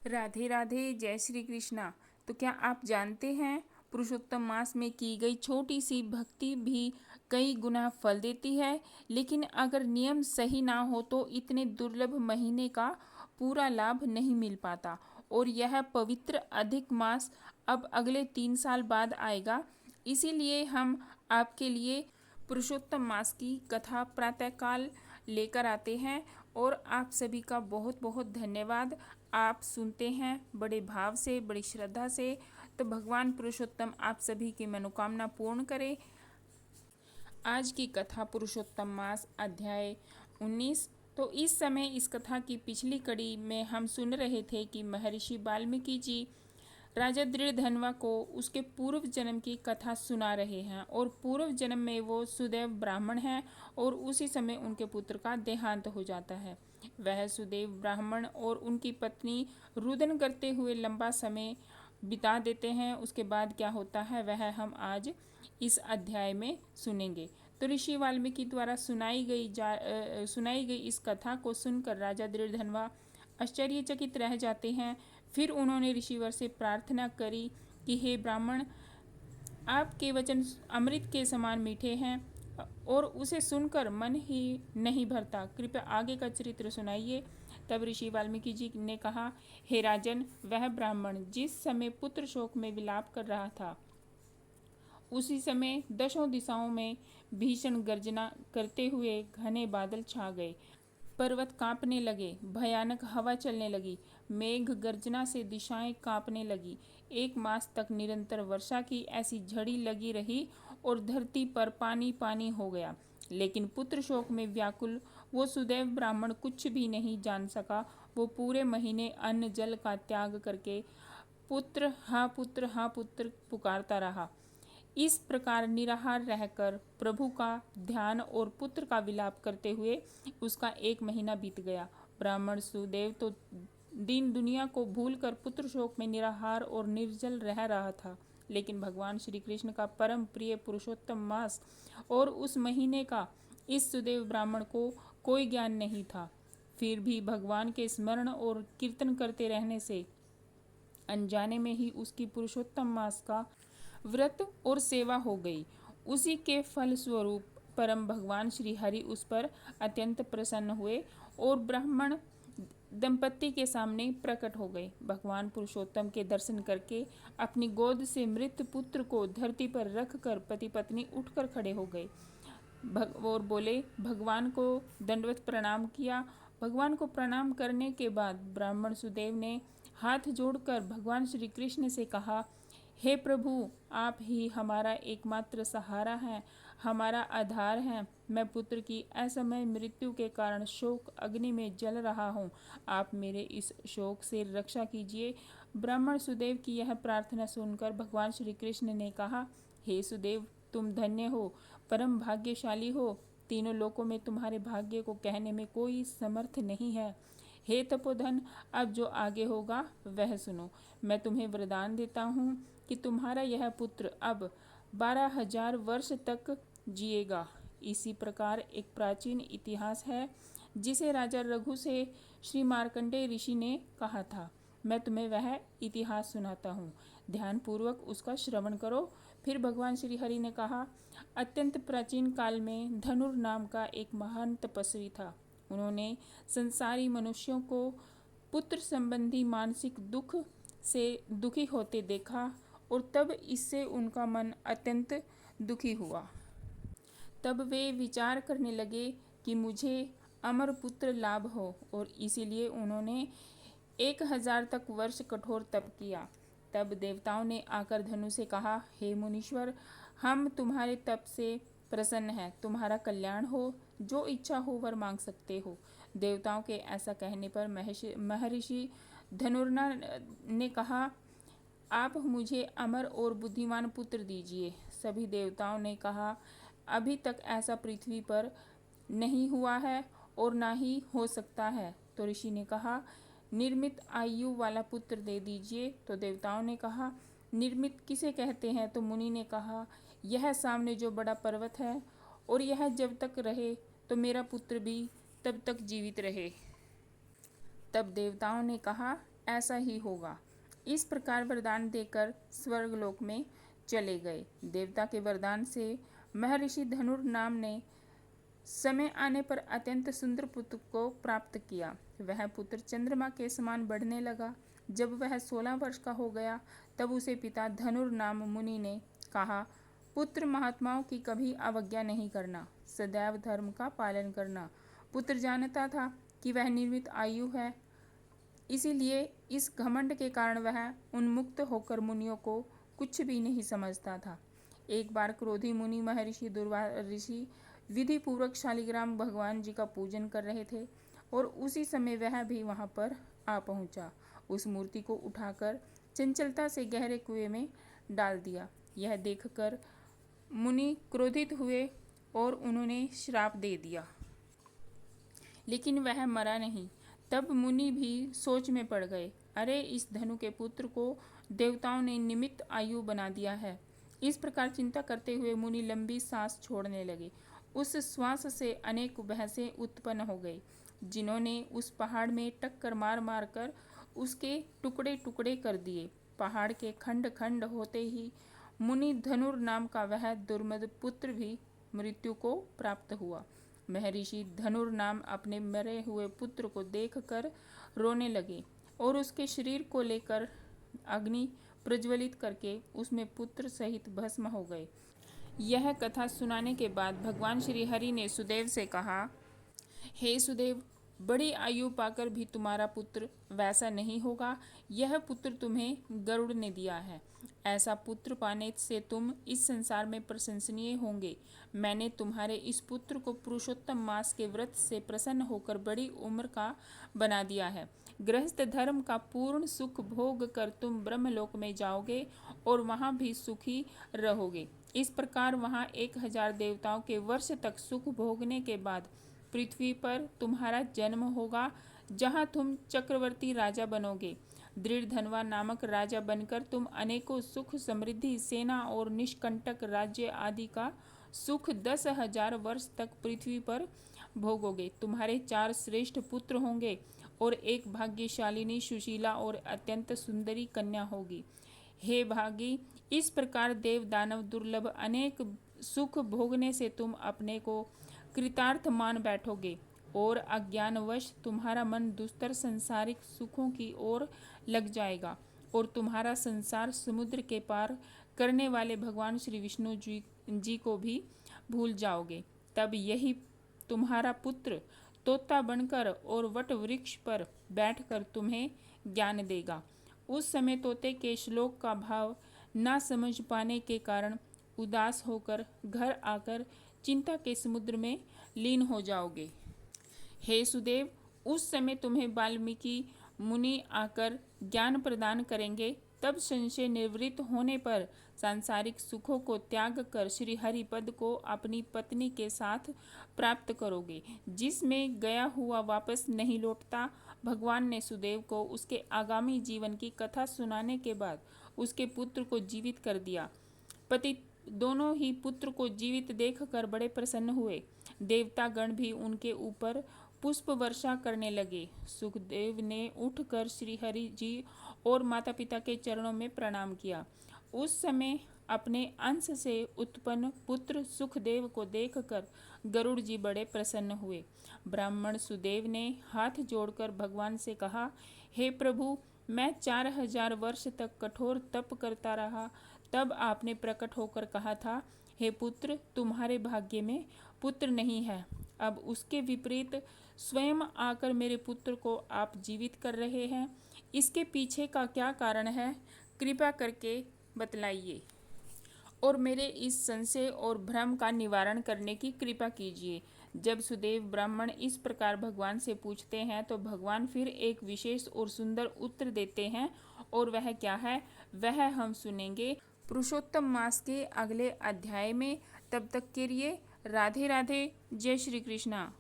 राधे राधे, जय श्री कृष्णा। तो क्या आप जानते हैं पुरुषोत्तम मास में की गई छोटी सी भक्ति भी कई गुना फल देती है। लेकिन अगर नियम सही ना हो तो इतने दुर्लभ महीने का पूरा लाभ नहीं मिल पाता। और यह पवित्र अधिक मास अब अगले 3 साल बाद आएगा। इसीलिए हम आपके लिए पुरुषोत्तम मास की कथा प्रातःकाल लेकर आते हैं। और आप सभी का बहुत बहुत धन्यवाद। आप सुनते हैं बड़े भाव से, बड़ी श्रद्धा से। तो भगवान पुरुषोत्तम आप सभी की मनोकामना पूर्ण करे। आज की कथा पुरुषोत्तम मास अध्याय 19। तो इस समय इस कथा की पिछली कड़ी में हम सुन रहे थे कि महर्षि वाल्मीकि जी राजा दृढ़धनवा को उसके पूर्व जन्म की कथा सुना रहे हैं। और पूर्व जन्म में वो सुदेव ब्राह्मण हैं और उसी समय उनके पुत्र का देहांत हो जाता है। वह सुदेव ब्राह्मण और उनकी पत्नी रुदन करते हुए लंबा समय बिता देते हैं। उसके बाद क्या होता है वह हम आज इस अध्याय में सुनेंगे। तो ऋषि वाल्मीकि द्वारा सुनाई गई इस कथा को सुनकर राजा दृढ़धनवा आश्चर्यचकित रह जाते हैं। फिर उन्होंने ऋषिवर से प्रार्थना करी कि हे ब्राह्मण, आपके वचन अमृत के समान मीठे हैं और उसे सुनकर मन ही नहीं भरता। कृपया आगे का चरित्र सुनाइए। तब ऋषि वाल्मीकि जी ने कहा, हे राजन, वह ब्राह्मण जिस समय पुत्र शोक में विलाप कर रहा था उसी समय दशों दिशाओं में भीषण गर्जना करते हुए घने बादल छा गए। पर्वत कांपने लगे, भयानक हवा चलने लगी, मेघ गर्जना से दिशाएं कांपने लगी। 1 मास तक निरंतर वर्षा की ऐसी झड़ी लगी रही और धरती पर पानी पानी हो गया। लेकिन पुत्र शोक में व्याकुल वो सुदैव ब्राह्मण कुछ भी नहीं जान सका। वो पूरे महीने अन्न जल का त्याग करके पुत्र हाँ पुत्र पुकारता रहा। इस प्रकार निराहार रहकर प्रभु का ध्यान और पुत्र का विलाप करते हुए उसका 1 महीना बीत गया। ब्राह्मण सुदेव तो दीन दुनिया को भूलकर पुत्र शोक में निराहार और निर्जल रह रहा था। लेकिन भगवान श्री कृष्ण का परम प्रिय पुरुषोत्तम मास और उस महीने का इस सुदेव ब्राह्मण को कोई ज्ञान नहीं था। फिर भी भगवान के स्मरण और कीर्तन करते रहने से अनजाने में ही उसकी पुरुषोत्तम मास का व्रत और सेवा हो गई। उसी के फल स्वरूप परम भगवान श्री हरि उस पर अत्यंत प्रसन्न हुए और ब्राह्मण दंपत्ति के सामने प्रकट हो गए। भगवान पुरुषोत्तम के दर्शन करके अपनी गोद से मृत पुत्र को धरती पर रखकर पति पत्नी उठकर खड़े हो गए और बोले, भगवान को दंडवत प्रणाम किया। भगवान को प्रणाम करने के बाद ब्राह्मण सुदेव ने हाथ जोड़कर भगवान श्री कृष्ण से कहा, हे प्रभु, आप ही हमारा एकमात्र सहारा हैं, हमारा आधार हैं। मैं पुत्र की असमय मृत्यु के कारण शोक अग्नि में जल रहा हूँ। आप मेरे इस शोक से रक्षा कीजिए। ब्राह्मण सुदेव की यह प्रार्थना सुनकर भगवान श्री कृष्ण ने कहा, हे सुदेव, तुम धन्य हो, परम भाग्यशाली हो। तीनों लोकों में तुम्हारे भाग्य को कहने में कोई समर्थ नहीं है। हे तपोधन, अब जो आगे होगा वह सुनो। मैं तुम्हें वरदान देता हूँ कि तुम्हारा यह पुत्र अब 12,000 वर्ष तक जिएगा। इसी प्रकार एक प्राचीन इतिहास है जिसे राजा रघु से श्री मार्कंडेय ऋषि ने कहा था। मैं तुम्हें वह इतिहास सुनाता हूँ, ध्यानपूर्वक उसका श्रवण करो। फिर भगवान श्री हरि ने कहा, अत्यंत प्राचीन काल में धनुर नाम का एक महान तपस्वी था। उन्होंने संसारी मनुष्यों को पुत्र संबंधी मानसिक दुख से दुखी होते देखा और तब इससे उनका मन अत्यंत दुखी हुआ। तब वे विचार करने लगे कि मुझे अमर पुत्र लाभ हो, और इसीलिए उन्होंने 1,000 तक वर्ष कठोर तप किया। तब देवताओं ने आकर धनु से कहा, हे मुनीश्वर, हम तुम्हारे तप से प्रसन्न हैं, तुम्हारा कल्याण हो, जो इच्छा हो वर मांग सकते हो। देवताओं के ऐसा कहने पर महर्षि धनुर्ना ने कहा, आप मुझे अमर और बुद्धिमान पुत्र दीजिए। सभी देवताओं ने कहा, अभी तक ऐसा पृथ्वी पर नहीं हुआ है और ना ही हो सकता है। तो ऋषि ने कहा, निर्मित आयु वाला पुत्र दे दीजिए। तो देवताओं ने कहा, निर्मित किसे कहते हैं? तो मुनि ने कहा, यह सामने जो बड़ा पर्वत है, और यह जब तक रहे तो मेरा पुत्र भी तब तक जीवित रहे। तब देवताओं ने कहा, ऐसा ही होगा। इस प्रकार वरदान देकर स्वर्गलोक में चले गए। देवता के वरदान से महर्षि धनुर्नाम ने समय आने पर अत्यंत सुंदर पुत्र को प्राप्त किया। वह पुत्र चंद्रमा के समान बढ़ने लगा। जब वह 16 वर्ष का हो गया तब उसे पिता धनुर्नाम मुनि ने कहा, पुत्र महात्माओं की कभी अवज्ञा नहीं करना, सदैव धर्म का पालन करना। पुत्र जानता था कि वह निर्मित आयु है, इसीलिए इस घमंड के कारण वह उन्मुक्त होकर मुनियों को कुछ भी नहीं समझता था। एक बार क्रोधी मुनि महर्षि दुर्वासा ऋषि विधि पूर्वक शालिग्राम भगवान जी का पूजन कर रहे थे और उसी समय वह भी वहां पर आ पहुंचा। उस मूर्ति को उठाकर चंचलता से गहरे कुएं में डाल दिया। यह देखकर मुनि क्रोधित हुए और उन्होंने श्राप दे दिया, लेकिन वह मरा नहीं। तब मुनि भी सोच में पड़ गए, अरे इस धनु के पुत्र को देवताओं ने निमित्त आयु बना दिया है। इस प्रकार चिंता करते हुए मुनि लंबी सांस छोड़ने लगे। उस श्वास से अनेक बहसें उत्पन्न हो गई, जिन्होंने उस पहाड़ में टक्कर मार मार कर उसके टुकड़े टुकड़े कर दिए। पहाड़ के खंड खंड होते ही मुनि धनुर नाम का वह दुर्मद पुत्र भी मृत्यु को प्राप्त हुआ। महर्षि धनुर नाम अपने मरे हुए पुत्र को देखकर रोने लगे और उसके शरीर को लेकर अग्नि प्रज्वलित करके उसमें पुत्र सहित भस्म हो गए। यह कथा सुनाने के बाद भगवान श्री हरि ने सुदेव से कहा, हे सुदेव, बड़ी आयु पाकर भी तुम्हारा पुत्र वैसा नहीं होगा। यह पुत्र तुम्हें गरुड़ ने दिया है। ऐसा पुत्र पाने से तुम इस संसार में प्रशंसनीय होंगे। मैंने तुम्हारे इस पुत्र को पुरुषोत्तम मास के व्रत से प्रसन्न होकर बड़ी उम्र का बना दिया है। गृहस्थ धर्म का पूर्ण सुख भोग कर तुम ब्रह्मलोक में जाओगे और वहां भी सुखी रहोगे। इस प्रकार वहां 1000 देवताओं के वर्ष तक सुख भोगने के बाद पृथ्वी पर तुम्हारा जन्म होगा, जहां तुम चक्रवर्ती राजा बनोगे। दृढ़ धनवा नामक राजा बनकर तुम अनेकों सुख, समृद्धि, सेना और निष्कंटक राज्य आदि का सुख 10,000 वर्ष तक पृथ्वी पर भोगोगे। तुम्हारे 4 श्रेष्ठ पुत्र होंगे और एक भाग्यशालिनी, सुशीला और अत्यंत सुंदरी कन्या होगी। हे भागी, इस प्रकार देव दानव दुर्लभ अनेक सुख भोगने से तुम अपने को कृतार्थ मान बैठोगे और अज्ञानवश तुम्हारा मन दुस्तर संसारिक सुखों की ओर लग जाएगा और तुम्हारा संसार समुद्र के पार करने वाले भगवान श्री विष्णु जी को भी भूल जाओगे। तब यही तुम्हारा पुत्र तोता बनकर और वट वृक्ष पर बैठकर तुम्हें ज्ञान देगा। उस समय तोते के श्लोक का भाव ना समझ पाने के कारण उदास होकर घर आकर चिंता के समुद्र में लीन हो जाओगे। हे सुदेव, उस समय तुम्हें वाल्मीकि मुनि आकर ज्ञान प्रदान करेंगे। तब संशय निवृत्त होने पर सांसारिक सुखों को त्याग कर श्री हरि पद को अपनी पत्नी के साथ प्राप्त करोगे, जिसमें गया हुआ वापस नहीं लौटता। भगवान ने सुदेव को उसके आगामी जीवन की कथा सुनाने के बाद उसके पुत्र को जीवित कर दिया। पति दोनों ही पुत्र को जीवित देखकर बड़े प्रसन्न हुए। देवतागण भी उनके ऊपर पुष्प वर्षा करने लगे। सुखदेव ने उठकर श्री हरि जी और माता पिता के चरणों में प्रणाम किया। उस समय अपने अंश से उत्पन्न पुत्र सुखदेव को देखकर गरुड़ जी बड़े प्रसन्न हुए। ब्राह्मण सुदेव ने हाथ जोड़कर भगवान से कहा, हे प्रभु, मैं 4000 वर्ष तक कठोर तप करता रहा। तब आपने प्रकट होकर कहा था, हे पुत्र, तुम्हारे भाग्य में पुत्र नहीं है। अब उसके विपरीत स्वयं आकर मेरे पुत्र को आप जीवित कर रहे हैं। इसके पीछे का क्या कारण है, कृपा करके बतलाइए और मेरे इस संशय और भ्रम का निवारण करने की कृपा कीजिए। जब सुदेव ब्राह्मण इस प्रकार भगवान से पूछते हैं तो भगवान फिर एक विशेष और सुंदर उत्तर देते हैं, और वह क्या है वह हम सुनेंगे पुरुषोत्तम मास के अगले अध्याय में। तब तक के लिए राधे राधे, जय श्री कृष्णा।